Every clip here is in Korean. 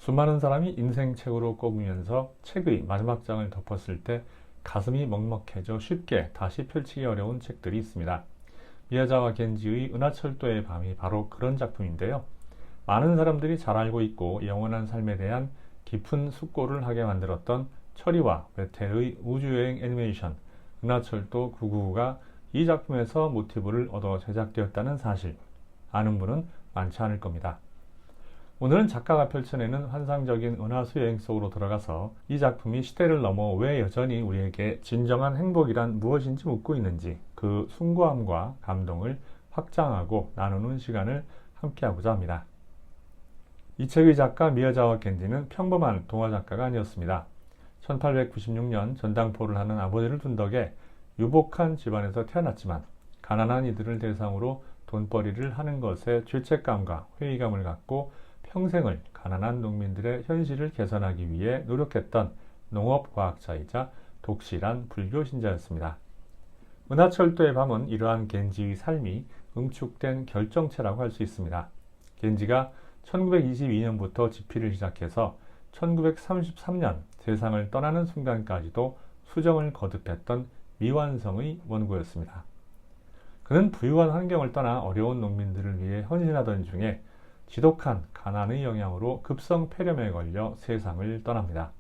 수많은 사람이 인생책으로 꼽으면서 책의 마지막 장을 덮었을 때 가슴이 먹먹해져 쉽게 다시 펼치기 어려운 책들이 있습니다. 미야자와 겐지의 은하철도의 밤이 바로 그런 작품인데요. 많은 사람들이 잘 알고 있고 영원한 삶에 대한 깊은 숙고를 하게 만들었던 철이와 웨텔의 우주여행 애니메이션 은하철도 999가 이 작품에서 모티브를 얻어 제작되었다는 사실 아는 분은 많지 않을 겁니다. 오늘은 작가가 펼쳐내는 환상적인 은하수 여행 속으로 들어가서 이 작품이 시대를 넘어 왜 여전히 우리에게 진정한 행복이란 무엇인지 묻고 있는지 그 숭고함과 감동을 확장하고 나누는 시간을 함께하고자 합니다. 이 책의 작가 미야자와 겐지는 평범한 동화 작가가 아니었습니다. 1896년 전당포를 하는 아버지를 둔 덕에 유복한 집안에서 태어났지만 가난한 이들을 대상으로 돈벌이를 하는 것에 죄책감과 회의감을 갖고 평생을 가난한 농민들의 현실을 개선하기 위해 노력했던 농업과학자이자 독실한 불교 신자였습니다. 은하철도의 밤은 이러한 겐지의 삶이 응축된 결정체라고 할 수 있습니다. 겐지가 1922년부터 집필을 시작해서 1933년 세상을 떠나는 순간까지도 수정을 거듭했던 미완성의 원고였습니다. 그는 부유한 환경을 떠나 어려운 농민들을 위해 헌신하던 중에 지독한 가난의 영향으로 급성 폐렴에 걸려 세상을 떠납니다.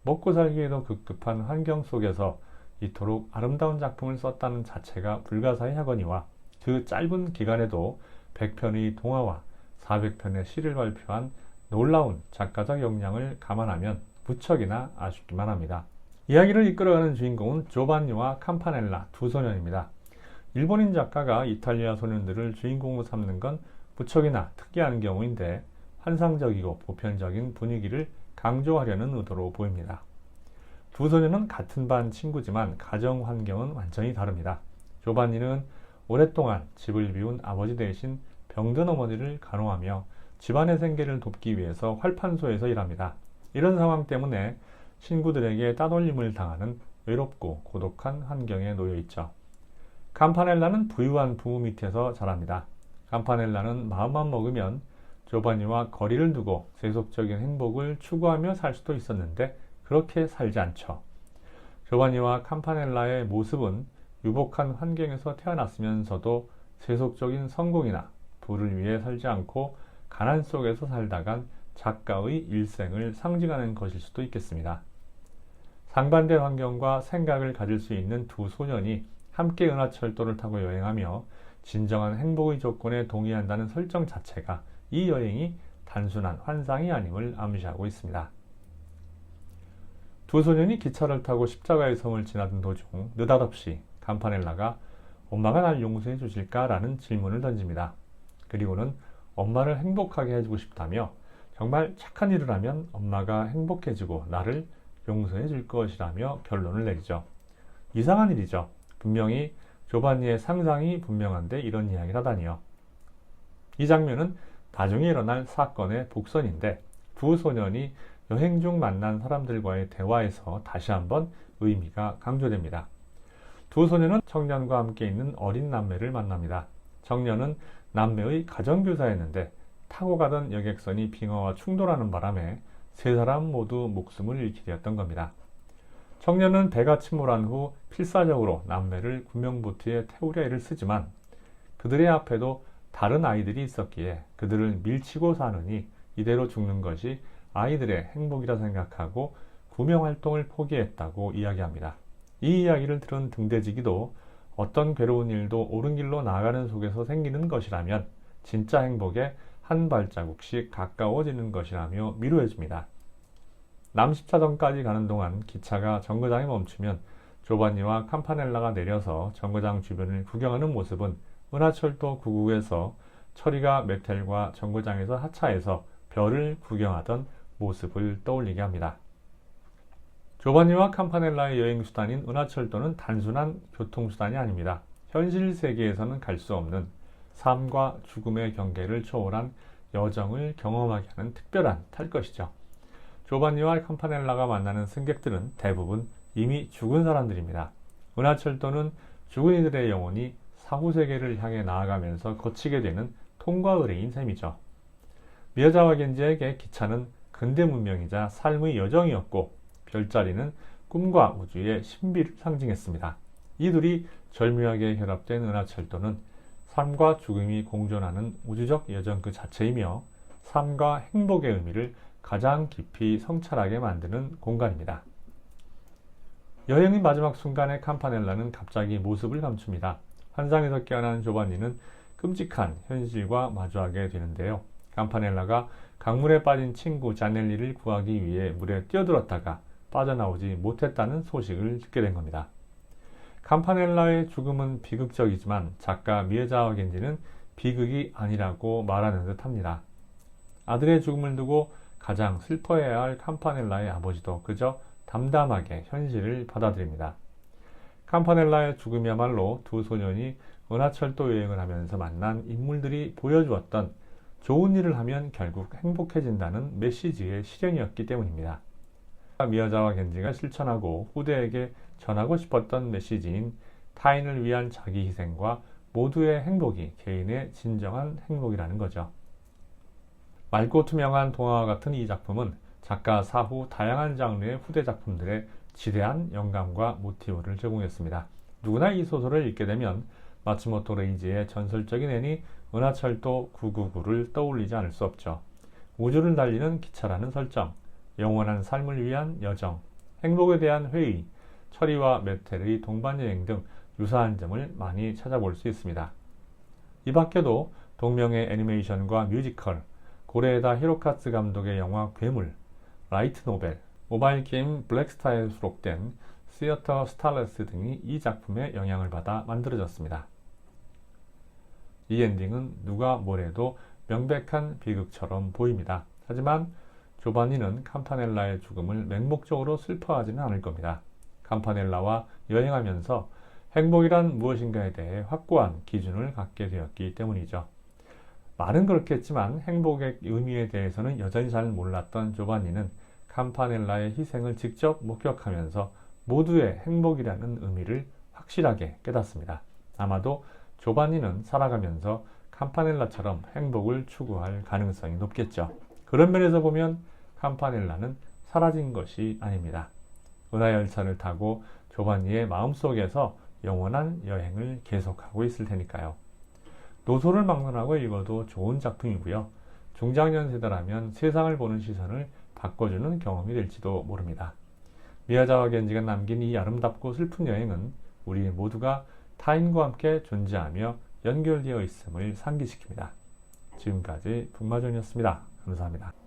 먹고 살기에도 급급한 환경 속에서 이토록 아름다운 작품을 썼다는 자체가 불가사의하거니와 그 짧은 기간에도 100편의 동화와 400편의 시를 발표한 놀라운 작가적 역량을 감안하면 무척이나 아쉽기만 합니다. 이야기를 이끌어가는 주인공은 조반니와 캄파넬라 두 소년입니다. 일본인 작가가 이탈리아 소년들을 주인공으로 삼는 건 무척이나 특이한 경우인데 환상적이고 보편적인 분위기를 강조하려는 의도로 보입니다. 두 소년은 같은 반 친구지만 가정 환경은 완전히 다릅니다. 조반니는 오랫동안 집을 비운 아버지 대신 병든 어머니를 간호하며 집안의 생계를 돕기 위해서 활판소에서 일합니다. 이런 상황 때문에 친구들에게 따돌림을 당하는 외롭고 고독한 환경에 놓여 있죠. 캄파넬라는 부유한 부모 밑에서 자랍니다. 캄파넬라는 마음만 먹으면 조반니와 거리를 두고 세속적인 행복을 추구하며 살 수도 있었는데 그렇게 살지 않죠. 조반니와 캄파넬라의 모습은 유복한 환경에서 태어났으면서도 세속적인 성공이나 부를 위해 살지 않고 가난 속에서 살다간 작가의 일생을 상징하는 것일 수도 있겠습니다. 상반된 환경과 생각을 가질 수 있는 두 소년이 함께 은하철도를 타고 여행하며 진정한 행복의 조건에 동의한다는 설정 자체가 이 여행이 단순한 환상이 아님을 암시하고 있습니다. 두 소년이 기차를 타고 십자가의 섬을 지나던 도중 느닷없이 캄파넬라가 엄마가 날 용서해 주실까? 라는 질문을 던집니다. 그리고는 엄마를 행복하게 해주고 싶다며 정말 착한 일을 하면 엄마가 행복해지고 나를 용서해 줄 것이라며 결론을 내리죠. 이상한 일이죠. 분명히 조반니의 상상이 분명한데 이런 이야기를 하다니요. 이 장면은 나중에 일어날 사건의 복선인데 두 소년이 여행 중 만난 사람들과의 대화에서 다시 한번 의미가 강조됩니다. 두 소년은 청년과 함께 있는 어린 남매를 만납니다. 청년은 남매의 가정교사였는데 타고 가던 여객선이 빙하와 충돌하는 바람에 세 사람 모두 목숨을 잃게 되었던 겁니다. 청년은 배가 침몰한 후 필사적으로 남매를 구명보트에 태우려 애를 쓰지만 그들의 앞에도 다른 아이들이 있었기에 그들을 밀치고 사느니 이대로 죽는 것이 아이들의 행복이라 생각하고 구명활동을 포기했다고 이야기합니다. 이 이야기를 들은 등대지기도 어떤 괴로운 일도 옳은 길로 나아가는 속에서 생기는 것이라면 진짜 행복에 한 발자국씩 가까워지는 것이라며 위로해줍니다. 남십사선까지 가는 동안 기차가 정거장에 멈추면 조반니와 캄파넬라가 내려서 정거장 주변을 구경하는 모습은 은하철도 999에서 철이가 메텔과 정거장에서 하차해서 별을 구경하던 모습을 떠올리게 합니다. 조반니와 캄파넬라의 여행수단인 은하철도는 단순한 교통수단이 아닙니다. 현실 세계에서는 갈 수 없는 삶과 죽음의 경계를 초월한 여정을 경험하게 하는 특별한 탈 것이죠. 조반니와 캄파넬라가 만나는 승객들은 대부분 이미 죽은 사람들입니다. 은하철도는 죽은 이들의 영혼이 사후세계를 향해 나아가면서 거치게 되는 통과 의례인 셈이죠. 미야자와 겐지에게 기차는 근대 문명이자 삶의 여정이었고, 별자리는 꿈과 우주의 신비를 상징했습니다. 이 둘이 절묘하게 결합된 은하철도는 삶과 죽음이 공존하는 우주적 여정 그 자체이며 삶과 행복의 의미를 가장 깊이 성찰하게 만드는 공간입니다. 여행의 마지막 순간에 campanel라는 갑자기 모습을 감춥니다. 환상에서 깨어난 조반니는 끔찍한 현실과 마주하게 되는데요. campanel라가 강물에 빠진 친구 자넬리를 구하기 위해 물에 뛰어들었다가 빠져나오지 못했다는 소식을 듣게 된 겁니다. campanel라의 죽음은 비극적이지만 작가 미에자와 겐지는 비극이 아니라고 말하는 듯 합니다. 아들의 죽음을 두고 가장 슬퍼해야 할 campanel라의 아버지도 그저 담담하게 현실을 받아들입니다. campanel라의 죽음이야말로 두 소년이 은하철도 여행을 하면서 만난 인물들이 보여주었던 좋은 일을 하면 결국 행복해진다는 메시지의 실현이었기 때문입니다. 미야자와 겐지가 실천하고 후대에게 전하고 싶었던 메시지인 타인을 위한 자기 희생과 모두의 행복이 개인의 진정한 행복이라는 거죠. 맑고 투명한 동화와 같은 이 작품은 작가 사후 다양한 장르의 후대 작품들에 지대한 영감과 모티브를 제공했습니다. 누구나 이 소설을 읽게 되면 마츠모토 레이지의 전설적인 애니 은하철도 999를 떠올리지 않을 수 없죠. 우주를 달리는 기차라는 설정, 영원한 삶을 위한 여정, 행복에 대한 회의, 철이와 메텔의 동반여행 등 유사한 점을 많이 찾아볼 수 있습니다. 이 밖에도 동명의 애니메이션과 뮤지컬, 고레에다 히로카츠 감독의 영화 괴물, 라이트 노벨, 모바일 게임 블랙스타에 수록된 시어터 스타레스 등이 이 작품의 영향을 받아 만들어졌습니다. 이 엔딩은 누가 뭐래도 명백한 비극처럼 보입니다. 하지만 조바니는 campanel라의 죽음을 맹목적으로 슬퍼하지는 않을 겁니다. campanel라와 여행하면서 행복이란 무엇인가에 대해 확고한 기준을 갖게 되었기 때문이죠. 말은 그렇게 했지만 행복의 의미에 대해서는 여전히 잘 몰랐던 조바니는 campanel라의 희생을 직접 목격하면서 모두의 행복이라는 의미를 확실하게 깨닫습니다. 아마도 조바니는 살아가면서 campanel라처럼 행복을 추구할 가능성이 높겠죠. 그런 면에서 보면 campanel라는 사라진 것이 아닙니다. 은하열차를 타고 조바니의 마음속에서 영원한 여행을 계속하고 있을 테니까요. 노소를 막론하고 읽어도 좋은 작품이고요. 중장년 세대라면 세상을 보는 시선을 바꿔주는 경험이 될지도 모릅니다. 미야자와 겐지가 남긴 이 아름답고 슬픈 여행은 우리 모두가 타인과 함께 존재하며 연결되어 있음을 상기시킵니다. 지금까지 북마존이었습니다. 감사합니다.